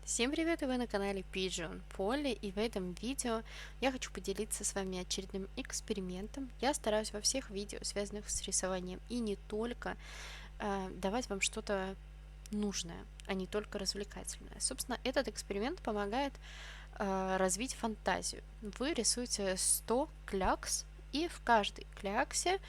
Всем привет, и вы на канале Pigeon Polly, и в этом видео я хочу поделиться с вами очередным экспериментом. Я стараюсь во всех видео, связанных с рисованием, и не только, давать вам что-то нужное, а не только развлекательное. Собственно, этот эксперимент помогает развить фантазию. Вы рисуете 100 клякс, и в каждой кляксе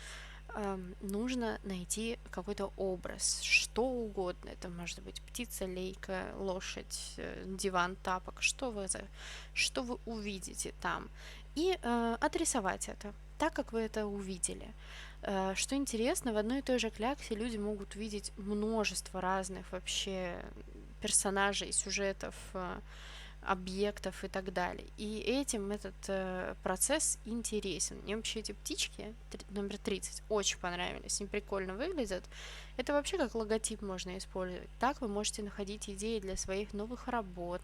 нужно найти какой-то образ, что угодно. Это может быть птица, лейка, лошадь, диван, тапок, что вы увидите там. И отрисовать это так, как вы это увидели. Что интересно, в одной и той же кляксе люди могут увидеть множество разных вообще персонажей, сюжетов, объектов и так далее. И этим этот процесс интересен. Мне вообще эти птички, номер 30, очень понравились. Они прикольно выглядят. Это вообще как логотип можно использовать. Так вы можете находить идеи для своих новых работ.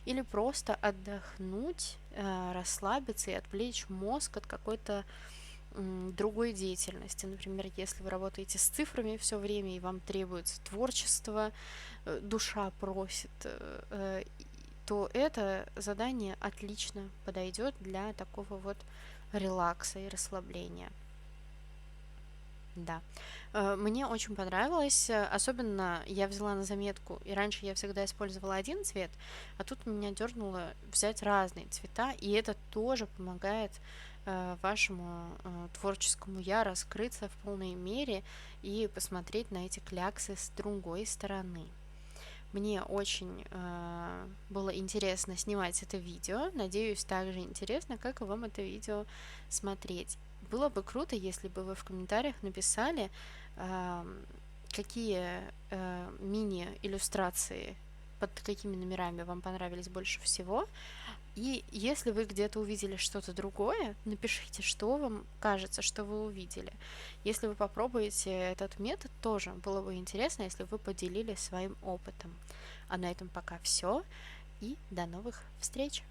Или просто отдохнуть, расслабиться и отвлечь мозг от какой-то другой деятельности. Например, если вы работаете с цифрами все время и вам требуется творчество, душа просит, то это задание отлично подойдет для такого вот релакса и расслабления. Да, мне очень понравилось, особенно я взяла на заметку, и раньше я всегда использовала один цвет, а тут меня дернуло взять разные цвета, и это тоже помогает вашему творческому я раскрыться в полной мере и посмотреть на эти кляксы с другой стороны. Мне очень было интересно снимать это видео. Надеюсь, так же интересно, как и вам это видео смотреть. Было бы круто, если бы вы в комментариях написали, какие мини-иллюстрации под какими номерами вам понравились больше всего. И если вы где-то увидели что-то другое, напишите, что вам кажется, что вы увидели. Если вы попробуете этот метод, тоже было бы интересно, если вы поделились своим опытом. А на этом пока все, и до новых встреч!